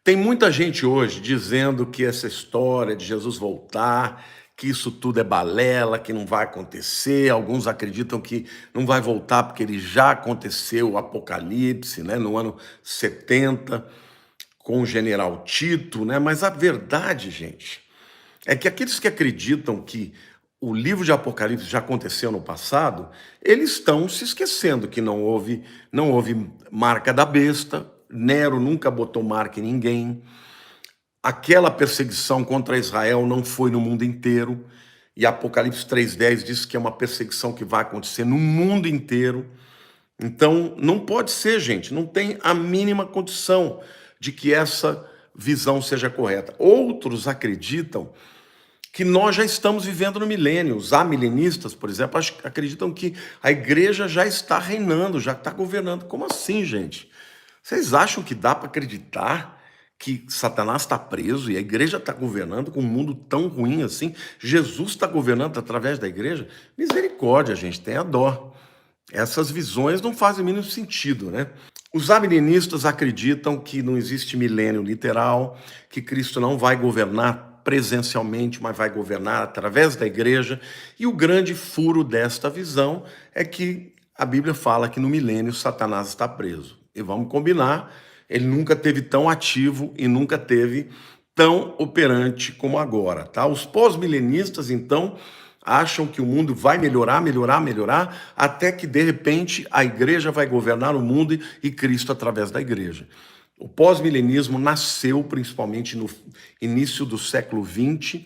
Tem muita gente hoje dizendo que essa história de Jesus voltar, que isso tudo é balela, que não vai acontecer. Alguns acreditam que não vai voltar porque ele já aconteceu, o Apocalipse, né, no ano 70, com o general Tito, né? Mas a verdade, gente, é que aqueles que acreditam que o livro de Apocalipse já aconteceu no passado, eles estão se esquecendo que não houve marca da besta. Nero nunca botou marca em ninguém. Aquela perseguição contra Israel não foi no mundo inteiro. E Apocalipse 3:10 diz que é uma perseguição que vai acontecer no mundo inteiro. Então, não pode ser, gente, não tem a mínima condição de que essa visão seja correta. Outros acreditam que nós já estamos vivendo no milênio. Os amilenistas, por exemplo, acreditam que a igreja já está reinando, já está governando. Como assim, gente? Vocês acham que dá para acreditar que Satanás está preso e a igreja está governando com um mundo tão ruim assim? Jesus está governando através da igreja? Misericórdia, gente, tenha dó. Essas visões não fazem o mínimo sentido, né? Os amilenistas acreditam que não existe milênio literal, que Cristo não vai governar presencialmente, mas vai governar através da igreja. E o grande furo desta visão é que a Bíblia fala que no milênio Satanás está preso. E vamos combinar, ele nunca teve tão ativo e nunca teve tão operante como agora, tá? Os pós-milenistas, então, acham que o mundo vai melhorar, melhorar, melhorar, até que, de repente, a igreja vai governar o mundo e Cristo através da igreja. O pós-milenismo nasceu principalmente no início do século XX,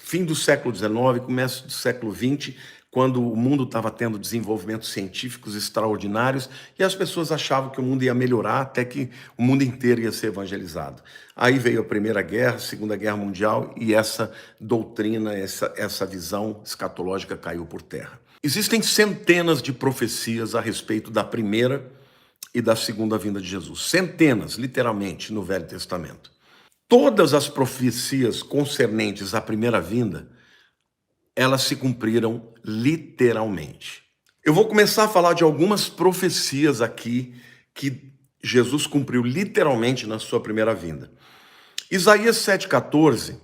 fim do século XIX, começo do século XX, quando o mundo estava tendo desenvolvimentos científicos extraordinários e as pessoas achavam que o mundo ia melhorar até que o mundo inteiro ia ser evangelizado. Aí veio a Primeira Guerra, a Segunda Guerra Mundial e essa doutrina, essa visão escatológica caiu por terra. Existem centenas de profecias a respeito da primeira e da segunda vinda de Jesus. Centenas, literalmente, no Velho Testamento. Todas as profecias concernentes à primeira vinda, elas se cumpriram literalmente. Eu vou começar a falar de algumas profecias aqui que Jesus cumpriu literalmente na sua primeira vinda. Isaías 7,14,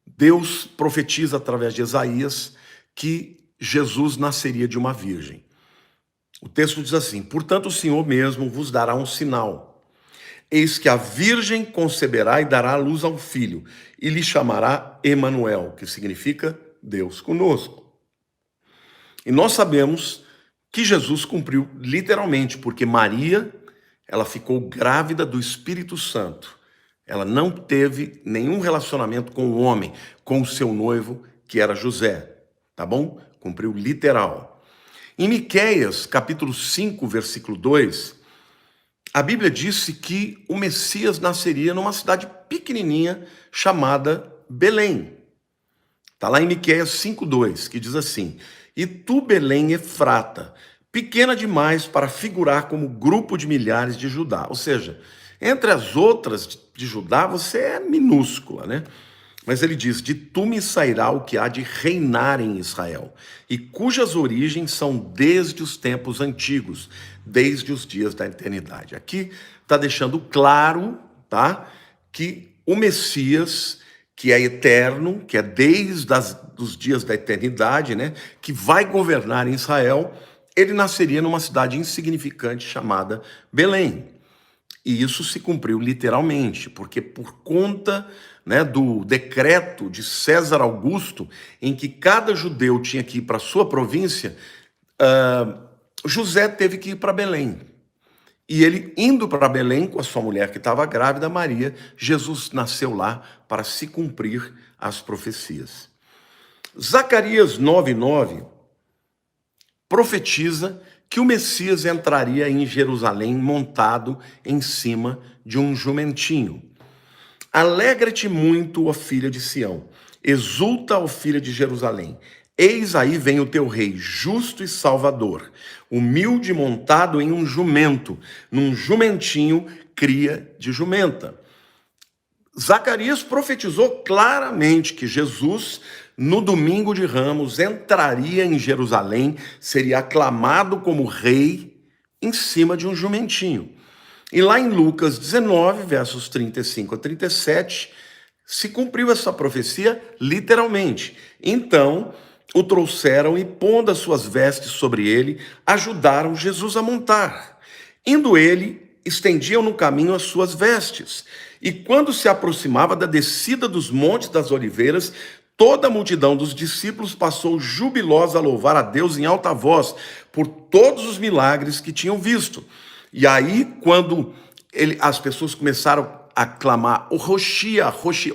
Deus profetiza através de Isaías que Jesus nasceria de uma virgem. O texto diz assim: portanto o Senhor mesmo vos dará um sinal. Eis que a virgem conceberá e dará à luz ao filho, e lhe chamará Emanuel, que significa Deus conosco. E nós sabemos que Jesus cumpriu literalmente, porque Maria, ela ficou grávida do Espírito Santo. Ela não teve nenhum relacionamento com o homem, com o seu noivo, que era José. Tá bom? Cumpriu literal. Em Miqueias, capítulo 5, versículo 2, a Bíblia disse que o Messias nasceria numa cidade pequenininha chamada Belém. Está lá em Miqueias 5,2, que diz assim: e tu, Belém Efrata, pequena demais para figurar como grupo de milhares de Judá. Ou seja, entre as outras de Judá, você é minúscula, né? Mas ele diz: de tu me sairá o que há de reinar em Israel, e cujas origens são desde os tempos antigos, desde os dias da eternidade. Aqui está deixando claro, tá, que o Messias, que é eterno, que é desde os dias da eternidade, né, que vai governar em Israel, ele nasceria numa cidade insignificante chamada Belém. E isso se cumpriu literalmente, porque por conta, né, do decreto de César Augusto, em que cada judeu tinha que ir para a sua província, José teve que ir para Belém. E ele indo para Belém com a sua mulher que estava grávida, Maria, Jesus nasceu lá para se cumprir as profecias. Zacarias 9:9 profetiza que o Messias entraria em Jerusalém montado em cima de um jumentinho. Alegra-te muito, ó filha de Sião, exulta, ó filha de Jerusalém. Eis aí vem o teu rei, justo e salvador, humilde montado em um jumento, num jumentinho, cria de jumenta. Zacarias profetizou claramente que Jesus, no domingo de Ramos, entraria em Jerusalém, seria aclamado como rei em cima de um jumentinho. E lá em Lucas 19, versos 35 a 37, se cumpriu essa profecia literalmente. Então, o trouxeram e, pondo as suas vestes sobre ele, ajudaram Jesus a montar. Indo ele, estendiam no caminho as suas vestes. E quando se aproximava da descida dos montes das oliveiras, toda a multidão dos discípulos passou jubilosa a louvar a Deus em alta voz por todos os milagres que tinham visto. E aí, quando as pessoas começaram a clamar, o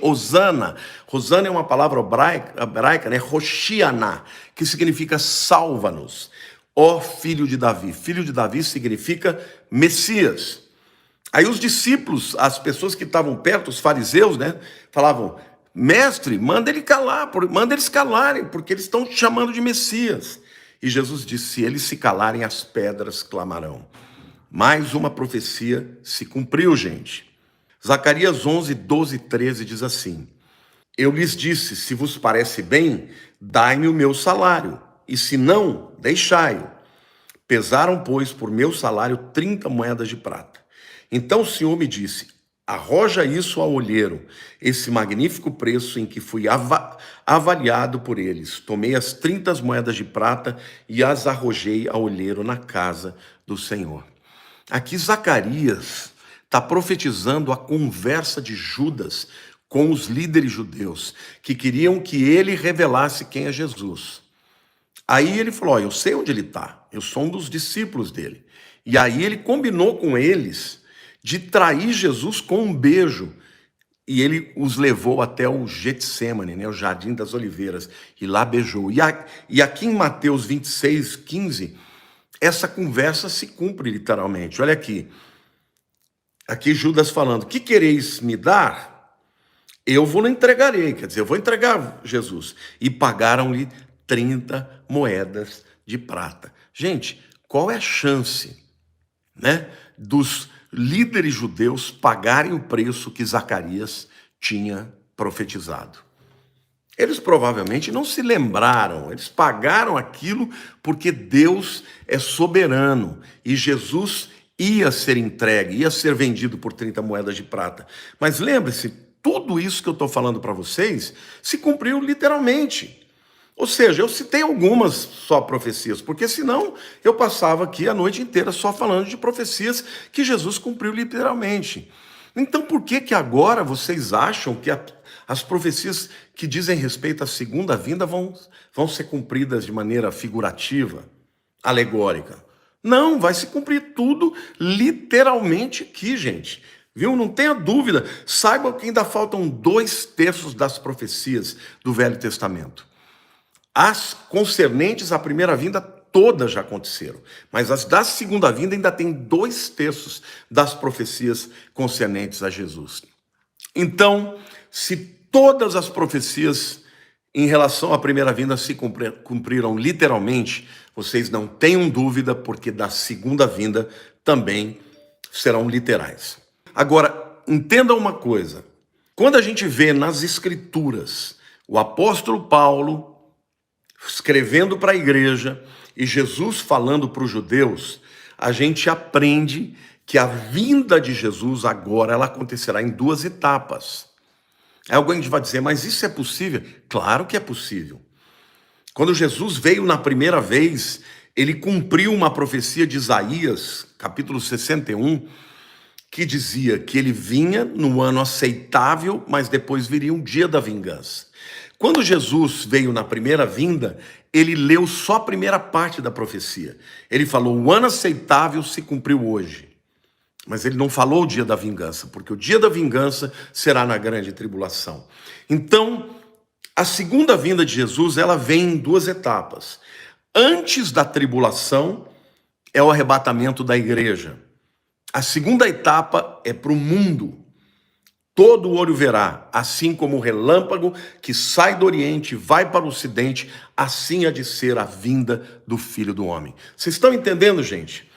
Hosana. Hosana é uma palavra hebraica, né? Hoshiana, que significa salva-nos. Ó filho de Davi. Filho de Davi significa Messias. Aí os discípulos, as pessoas que estavam perto, os fariseus, né? Falavam, mestre, manda eles calarem, porque eles estão te chamando de Messias. E Jesus disse, se eles se calarem, as pedras clamarão. Mais uma profecia se cumpriu, gente. Zacarias 11, 12 e 13 diz assim, eu lhes disse, se vos parece bem, dai-me o meu salário, e se não, deixai-o. Pesaram, pois, por meu salário 30 moedas de prata. Então o Senhor me disse, arroja isso ao olheiro, esse magnífico preço em que fui avaliado por eles. Tomei as 30 moedas de prata e as arrojei ao olheiro na casa do Senhor. Aqui Zacarias está profetizando a conversa de Judas com os líderes judeus, que queriam que ele revelasse quem é Jesus. Aí ele falou, eu sei onde ele está, eu sou um dos discípulos dele. E aí ele combinou com eles de trair Jesus com um beijo. E ele os levou até o Getsêmani, né, o Jardim das Oliveiras, e lá beijou. E aqui em Mateus 26, 15, essa conversa se cumpre literalmente. Olha aqui. Aqui Judas falando, que quereis me dar? Eu vou lhe entregarei, quer dizer, eu vou entregar Jesus. E pagaram-lhe 30 moedas de prata. Gente, qual é a chance, né, dos líderes judeus pagarem o preço que Zacarias tinha profetizado? Eles provavelmente não se lembraram, eles pagaram aquilo porque Deus é soberano e Jesus ia ser entregue, ia ser vendido por 30 moedas de prata. Mas lembre-se, tudo isso que eu estou falando para vocês se cumpriu literalmente. Ou seja, eu citei algumas só profecias, porque senão eu passava aqui a noite inteira só falando de profecias que Jesus cumpriu literalmente. Então por que agora vocês acham que as profecias que dizem respeito à segunda vinda vão ser cumpridas de maneira figurativa, alegórica? Não, vai se cumprir tudo literalmente aqui, gente. Viu? Não tenha dúvida. Saibam que ainda faltam 2/3 das profecias do Velho Testamento. As concernentes à primeira vinda, todas já aconteceram. Mas as da segunda vinda ainda tem 2/3 das profecias concernentes a Jesus. Então, se todas as profecias em relação à primeira vinda se cumpriram literalmente, vocês não tenham dúvida, porque da segunda vinda também serão literais. Agora, entendam uma coisa. Quando a gente vê nas Escrituras o apóstolo Paulo escrevendo para a igreja e Jesus falando para os judeus, a gente aprende que a vinda de Jesus agora ela acontecerá em 2 etapas. Aí alguém vai dizer, mas isso é possível? Claro que é possível. Quando Jesus veio na primeira vez, ele cumpriu uma profecia de Isaías, capítulo 61, que dizia que ele vinha no ano aceitável, mas depois viria um dia da vingança. Quando Jesus veio na primeira vinda, ele leu só a primeira parte da profecia. Ele falou, o ano aceitável se cumpriu hoje. Mas ele não falou o dia da vingança, porque o dia da vingança será na grande tribulação. Então, a segunda vinda de Jesus, ela vem em 2 etapas. Antes da tribulação, é o arrebatamento da igreja. A segunda etapa é para o mundo. Todo olho verá, assim como o relâmpago que sai do Oriente e vai para o Ocidente, assim há de ser a vinda do Filho do Homem. Vocês estão entendendo, gente?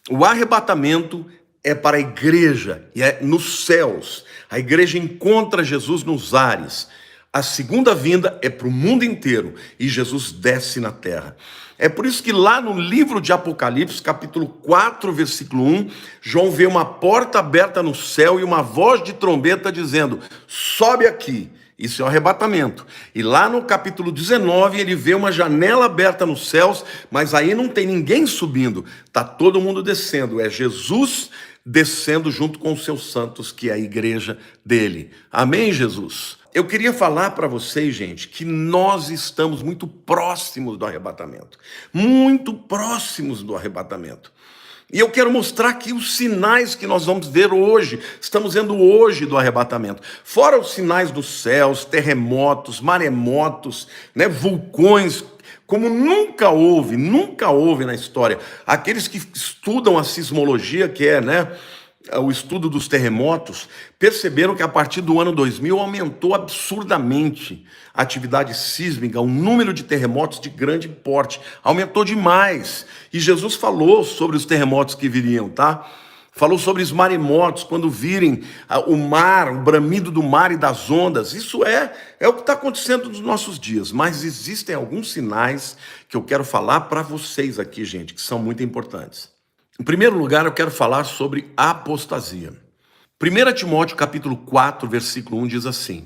O arrebatamento é para a igreja, e é nos céus. A igreja encontra Jesus nos ares. A segunda vinda é para o mundo inteiro e Jesus desce na terra. É por isso que lá no livro de Apocalipse, capítulo 4, versículo 1, João vê uma porta aberta no céu e uma voz de trombeta dizendo: sobe aqui. Isso é o arrebatamento. E lá no capítulo 19, ele vê uma janela aberta nos céus, mas aí não tem ninguém subindo, está todo mundo descendo. É Jesus descendo junto com os seus santos, que é a igreja dele. Amém, Jesus? Eu queria falar para vocês, gente, que nós estamos muito próximos do arrebatamento. Muito próximos do arrebatamento. E eu quero mostrar aqui os sinais que nós vamos ver hoje, estamos vendo hoje do arrebatamento. Fora os sinais dos céus, terremotos, maremotos, né, vulcões, como nunca houve na história. Aqueles que estudam a sismologia, que é, né, o estudo dos terremotos, perceberam que a partir do ano 2000 aumentou absurdamente a atividade sísmica, o número de terremotos de grande porte, aumentou demais. E Jesus falou sobre os terremotos que viriam, tá? Falou sobre os maremotos, quando virem o mar, o bramido do mar e das ondas. Isso é o que está acontecendo nos nossos dias. Mas existem alguns sinais que eu quero falar para vocês aqui, gente, que são muito importantes. Em primeiro lugar, eu quero falar sobre apostasia. 1 Timóteo capítulo 4, versículo 1 diz assim: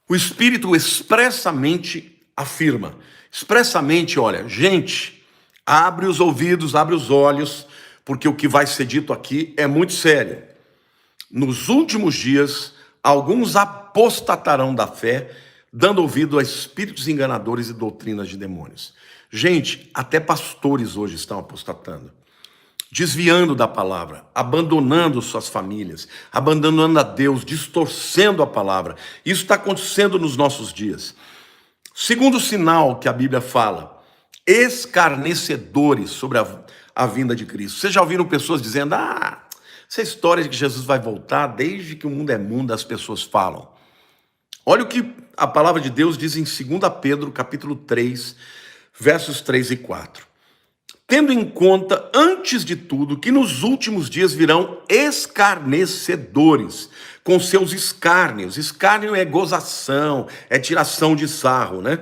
o Espírito expressamente afirma, expressamente, olha, gente, abre os ouvidos, abre os olhos, porque o que vai ser dito aqui é muito sério. Nos últimos dias, alguns apostatarão da fé, dando ouvido a espíritos enganadores e doutrinas de demônios. Gente, até pastores hoje estão apostatando, desviando da palavra, abandonando suas famílias, abandonando a Deus, distorcendo a palavra. Isso está acontecendo nos nossos dias. Segundo sinal que a Bíblia fala, escarnecedores sobre a vinda de Cristo. Vocês já ouviram pessoas dizendo: essa história de que Jesus vai voltar, desde que o mundo é mundo, as pessoas falam. Olha o que a palavra de Deus diz em 2 Pedro, capítulo 3, versos 3 e 4. Tendo em conta, antes de tudo, que nos últimos dias virão escarnecedores, com seus escárnios. Escárnio é gozação, é tiração de sarro, né?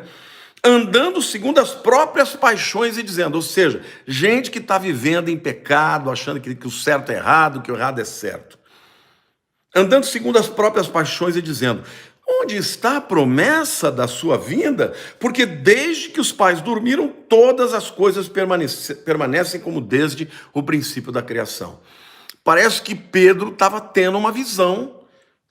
Andando segundo as próprias paixões e dizendo, ou seja, gente que está vivendo em pecado, achando que o certo é errado, que o errado é certo. Andando segundo as próprias paixões e dizendo: onde está a promessa da sua vinda? Porque desde que os pais dormiram, todas as coisas permanecem como desde o princípio da criação. Parece que Pedro estava tendo uma visão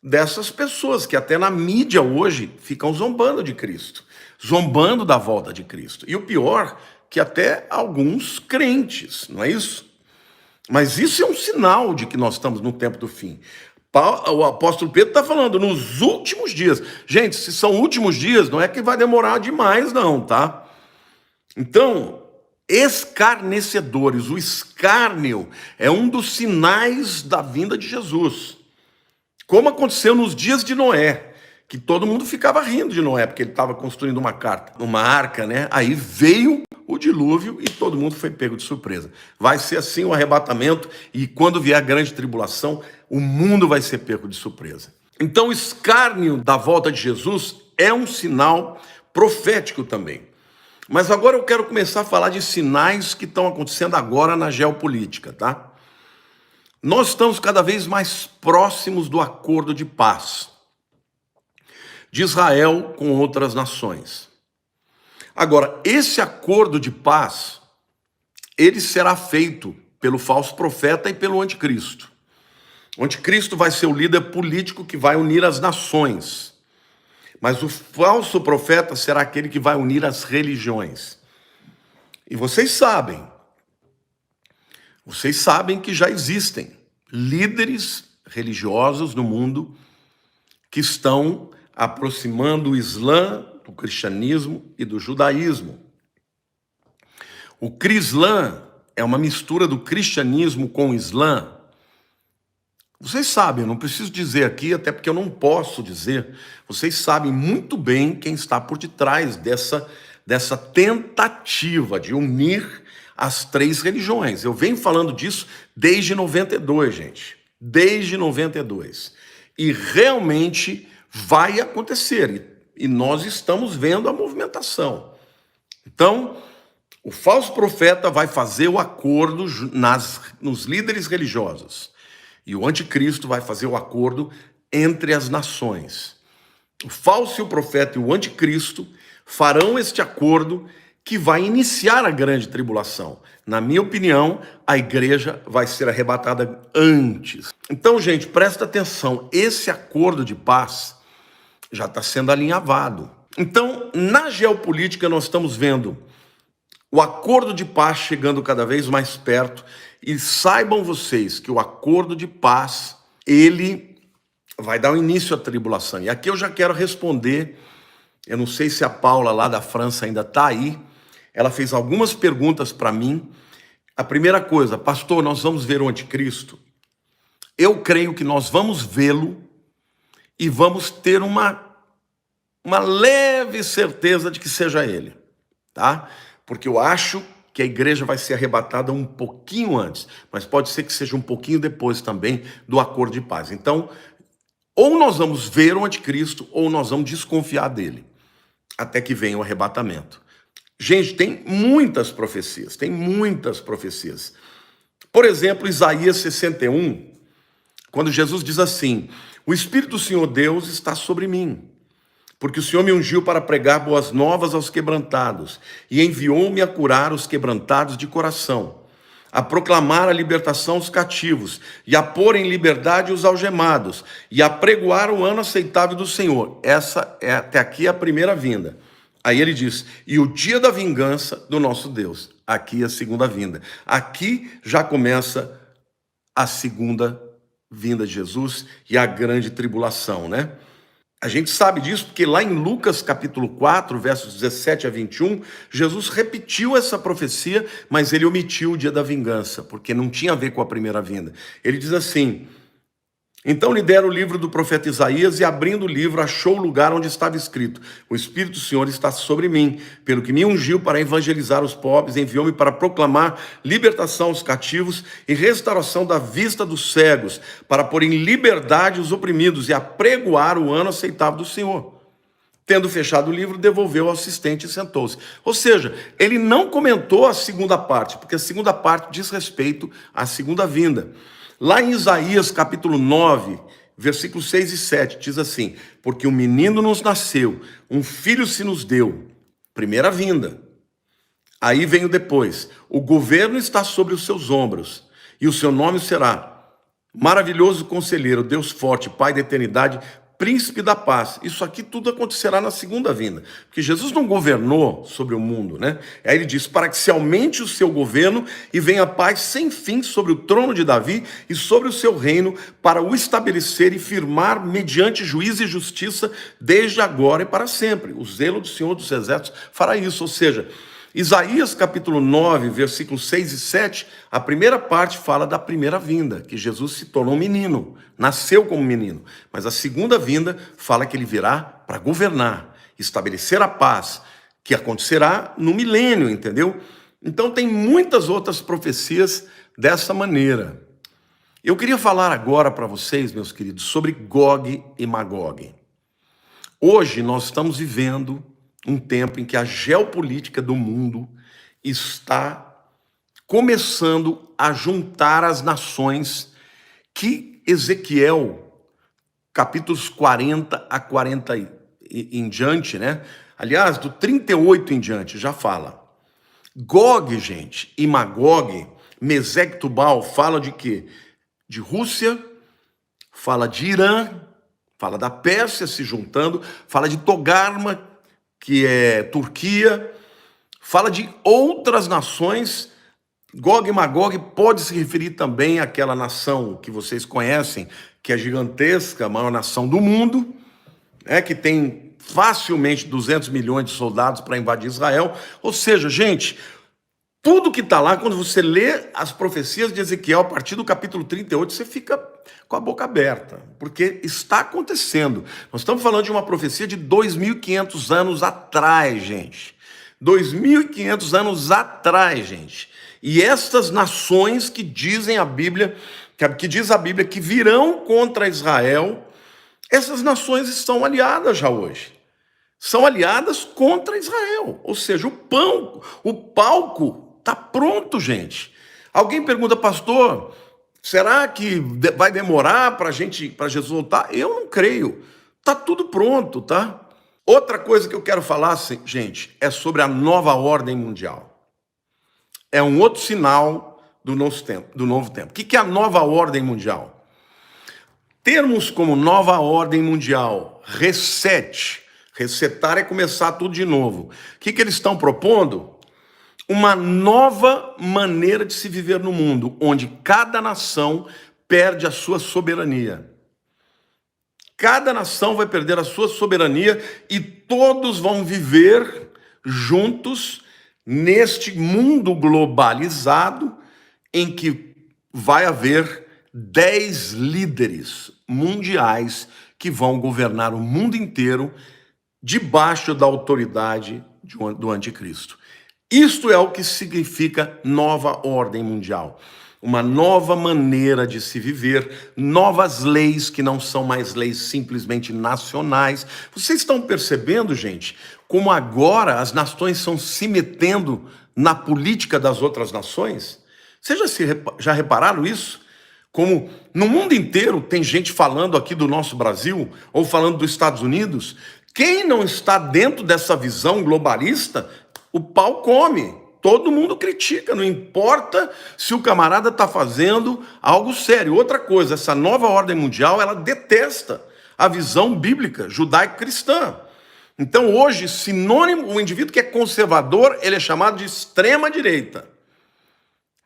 dessas pessoas que até na mídia hoje ficam zombando de Cristo, zombando da volta de Cristo. E o pior, que até alguns crentes, não é isso? Mas isso é um sinal de que nós estamos no tempo do fim. O apóstolo Pedro está falando nos últimos dias. Gente, se são últimos dias, não é que vai demorar demais não, tá? Então, escarnecedores, o escárnio é um dos sinais da vinda de Jesus. Como aconteceu nos dias de Noé, que todo mundo ficava rindo de Noé, porque ele estava construindo uma arca, né? Aí veio o dilúvio e todo mundo foi pego de surpresa. Vai ser assim o arrebatamento, e quando vier a grande tribulação, o mundo vai ser pego de surpresa. Então o escárnio da volta de Jesus é um sinal profético também. Mas agora eu quero começar a falar de sinais que estão acontecendo agora na geopolítica, tá? Nós estamos cada vez mais próximos do acordo de paz de Israel com outras nações. Agora, esse acordo de paz, ele será feito pelo falso profeta e pelo anticristo. O anticristo vai ser o líder político que vai unir as nações, mas o falso profeta será aquele que vai unir as religiões. E vocês sabem que já existem líderes religiosos no mundo que estão aproximando o Islã do cristianismo e do judaísmo. O Crislã é uma mistura do cristianismo com o Islã. Vocês sabem, eu não preciso dizer aqui, até porque eu não posso dizer. Vocês sabem muito bem quem está por detrás dessa tentativa de unir as três religiões. Eu venho falando disso desde 92, gente. Desde 92. E realmente vai acontecer. E nós estamos vendo a movimentação. Então, o falso profeta vai fazer o acordo nos líderes religiosos. E o anticristo vai fazer o acordo entre as nações. O falso profeta e o anticristo farão este acordo que vai iniciar a grande tribulação. Na minha opinião, a igreja vai ser arrebatada antes. Então, gente, presta atenção. Esse acordo de paz já está sendo alinhavado. Então, na geopolítica, nós estamos vendo o acordo de paz chegando cada vez mais perto. E saibam vocês que o acordo de paz, ele vai dar o início à tribulação. E aqui eu já quero responder. Eu não sei se a Paula lá da França ainda está aí. Ela fez algumas perguntas para mim. A primeira coisa, pastor, nós vamos ver o anticristo? Eu creio que nós vamos vê-lo e vamos ter uma leve certeza de que seja ele, tá? Porque eu acho que a igreja vai ser arrebatada um pouquinho antes, mas pode ser que seja um pouquinho depois também do acordo de paz. Então, ou nós vamos ver o anticristo, ou nós vamos desconfiar dele, até que venha o arrebatamento. Gente, tem muitas profecias. Por exemplo, Isaías 61, quando Jesus diz assim: o Espírito do Senhor Deus está sobre mim, porque o Senhor me ungiu para pregar boas novas aos quebrantados, e enviou-me a curar os quebrantados de coração, a proclamar a libertação aos cativos, e a pôr em liberdade os algemados, e a pregoar o ano aceitável do Senhor. Essa é até aqui a primeira vinda. Aí ele diz, e o dia da vingança do nosso Deus. Aqui a segunda vinda. Aqui já começa a segunda vinda de Jesus e a grande tribulação, né? A gente sabe disso porque lá em Lucas capítulo 4, versos 17 a 21, Jesus repetiu essa profecia, mas ele omitiu o dia da vingança, porque não tinha a ver com a primeira vinda. Ele diz assim: então lhe deram o livro do profeta Isaías, e abrindo o livro, achou o lugar onde estava escrito: o Espírito do Senhor está sobre mim, pelo que me ungiu para evangelizar os pobres, enviou-me para proclamar libertação aos cativos e restauração da vista dos cegos, para pôr em liberdade os oprimidos e apregoar o ano aceitável do Senhor. Tendo fechado o livro, devolveu ao assistente e sentou-se. Ou seja, ele não comentou a segunda parte, porque a segunda parte diz respeito à segunda vinda. Lá em Isaías capítulo 9, versículos 6 e 7, diz assim: porque um menino nos nasceu, um filho se nos deu. Primeira vinda. Aí vem o depois: o governo está sobre os seus ombros, e o seu nome será Maravilhoso Conselheiro, Deus Forte, Pai da Eternidade, Príncipe da Paz. Isso aqui tudo acontecerá na segunda vinda, porque Jesus não governou sobre o mundo, né? Aí ele diz, para que se aumente o seu governo e venha paz sem fim sobre o trono de Davi e sobre o seu reino, para o estabelecer e firmar mediante juízo e justiça desde agora e para sempre. O zelo do Senhor dos Exércitos fará isso. Ou seja, Isaías capítulo 9, versículos 6 e 7, a primeira parte fala da primeira vinda, que Jesus se tornou menino, nasceu como menino. Mas a segunda vinda fala que ele virá para governar, estabelecer a paz, que acontecerá no milênio, entendeu? Então tem muitas outras profecias dessa maneira. Eu queria falar agora para vocês, meus queridos, sobre Gog e Magog. Hoje nós estamos vivendo um tempo em que a geopolítica do mundo está começando a juntar as nações que Ezequiel, capítulos 40 a 40 em diante, né? Aliás, do 38 em diante, já fala. Gog, gente, e Magog, Mesegue e Tubal, fala de quê? De Rússia, fala de Irã, fala da Pérsia se juntando, fala de Togarma, que é Turquia, fala de outras nações. Gog e Magog pode se referir também àquela nação que vocês conhecem, que é gigantesca, a maior nação do mundo, que tem facilmente 200 milhões de soldados para invadir Israel. Ou seja, gente, tudo que está lá, quando você lê as profecias de Ezequiel, a partir do capítulo 38, você fica com a boca aberta, porque está acontecendo. Nós estamos falando de uma profecia de 2.500 anos atrás, gente. 2.500 anos atrás, gente. E estas nações que dizem a Bíblia, que diz a Bíblia que virão contra Israel, essas nações estão aliadas já hoje. são aliadas contra Israel. Ou seja, o palco está pronto, gente. Alguém pergunta, pastor, será que vai demorar para Jesus voltar? Eu não creio. Está tudo pronto, tá? Outra coisa que eu quero falar, gente, é sobre a nova ordem mundial. É um outro sinal do novo tempo. O que é a nova ordem mundial? Termos como nova ordem mundial, reset. Resetar é começar tudo de novo. O que eles estão propondo? Uma nova maneira de se viver no mundo, onde cada nação perde a sua soberania. Cada nação vai perder a sua soberania e todos vão viver juntos neste mundo globalizado em que vai haver 10 líderes mundiais que vão governar o mundo inteiro debaixo da autoridade do anticristo. Isto é o que significa nova ordem mundial. Uma nova maneira de se viver, novas leis que não são mais leis simplesmente nacionais. Vocês estão percebendo, gente, como agora as nações estão se metendo na política das outras nações? Vocês já repararam isso? Como no mundo inteiro tem gente falando aqui do nosso Brasil ou falando dos Estados Unidos. Quem não está dentro dessa visão globalista, o pau come. Todo mundo critica, não importa se o camarada está fazendo algo sério. Outra coisa, essa nova ordem mundial, ela detesta a visão bíblica judaico-cristã. Então hoje, o indivíduo que é conservador, ele é chamado de extrema-direita.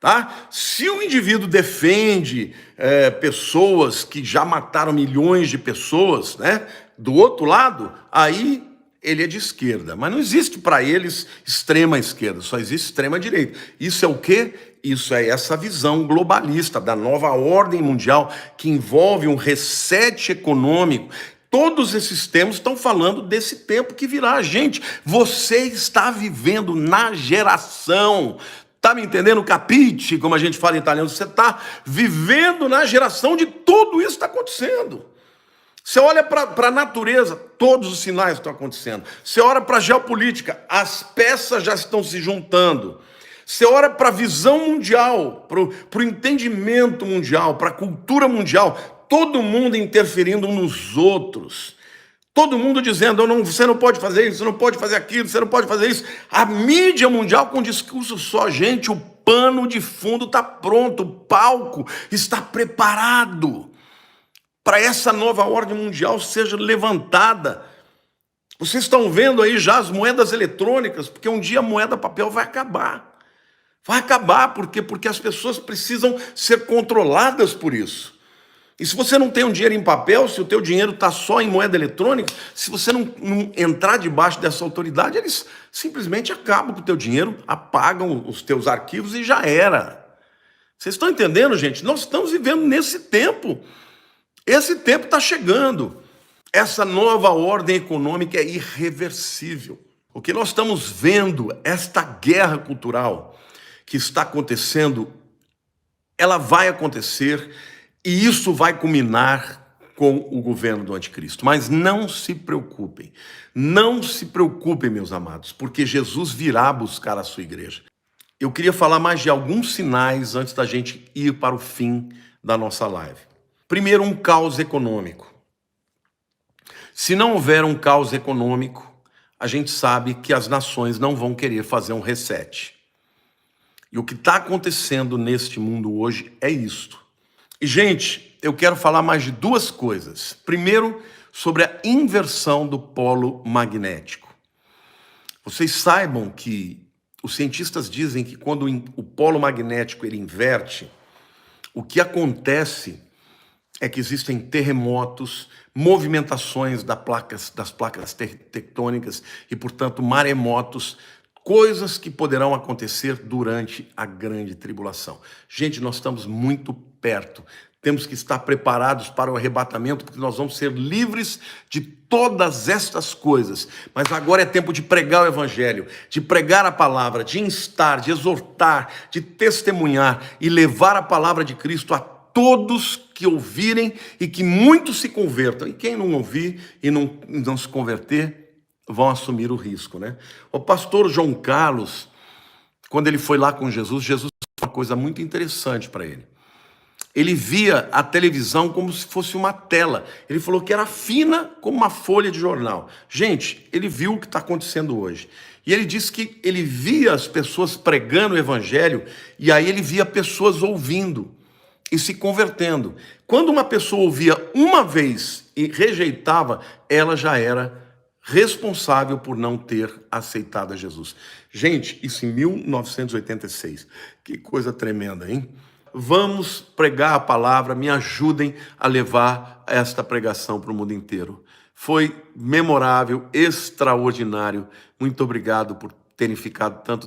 Tá? Se o indivíduo defende pessoas que já mataram milhões de pessoas, né, do outro lado, aí ele é de esquerda. Mas não existe para eles extrema esquerda, só existe extrema direita. Isso é o quê? Isso é essa visão globalista da nova ordem mundial que envolve um reset econômico. Todos esses termos estão falando desse tempo que virá. Gente, você está vivendo na geração. Tá me entendendo? Capite, como a gente fala em italiano. Você está vivendo na geração de tudo isso que está acontecendo. Você olha para a natureza, todos os sinais estão acontecendo. Você olha para a geopolítica, as peças já estão se juntando. Você olha para a visão mundial, para o entendimento mundial, para a cultura mundial, todo mundo interferindo uns nos outros. Todo mundo dizendo, você não pode fazer isso, você não pode fazer aquilo, você não pode fazer isso. A mídia mundial com discurso só, gente, o pano de fundo está pronto, o palco está preparado para essa nova ordem mundial seja levantada. Vocês estão vendo aí já as moedas eletrônicas, porque um dia a moeda papel vai acabar. Vai acabar, por quê? Porque as pessoas precisam ser controladas por isso. E se você não tem um dinheiro em papel, se o teu dinheiro está só em moeda eletrônica, se você não entrar debaixo dessa autoridade, eles simplesmente acabam com o teu dinheiro, apagam os teus arquivos e já era. Vocês estão entendendo, gente? Nós estamos vivendo nesse tempo. Esse tempo está chegando. Essa nova ordem econômica é irreversível. O que nós estamos vendo, esta guerra cultural que está acontecendo, ela vai acontecer e isso vai culminar com o governo do anticristo. Mas não se preocupem. Não se preocupem, meus amados, porque Jesus virá buscar a sua igreja. Eu queria falar mais de alguns sinais antes da gente ir para o fim da nossa live. Primeiro, um caos econômico. Se não houver um caos econômico, a gente sabe que as nações não vão querer fazer um reset. E o que está acontecendo neste mundo hoje é isto. E, gente, eu quero falar mais de duas coisas. Primeiro, sobre a inversão do polo magnético. Vocês saibam que os cientistas dizem que quando o polo magnético ele inverte, o que acontece é que existem terremotos, movimentações das placas tectônicas e, portanto, maremotos, coisas que poderão acontecer durante a grande tribulação. Gente, nós estamos muito perto. Temos que estar preparados para o arrebatamento, porque nós vamos ser livres de todas estas coisas. Mas agora é tempo de pregar o evangelho, de pregar a palavra, de instar, de exortar, de testemunhar e levar a palavra de Cristo a todos que ouvirem e que muitos se convertam. E quem não ouvir e não se converter, vão assumir o risco, né? O pastor João Carlos, quando ele foi lá com Jesus, Jesus falou uma coisa muito interessante para ele. Ele via a televisão como se fosse uma tela. Ele falou que era fina como uma folha de jornal. Gente, ele viu o que está acontecendo hoje. E ele disse que ele via as pessoas pregando o evangelho e aí ele via pessoas ouvindo e se convertendo. Quando uma pessoa ouvia uma vez e rejeitava, ela já era responsável por não ter aceitado a Jesus. Gente, isso em 1986. Que coisa tremenda, hein? Vamos pregar a palavra, me ajudem a levar esta pregação para o mundo inteiro. Foi memorável, extraordinário. Muito obrigado por terem ficado tanto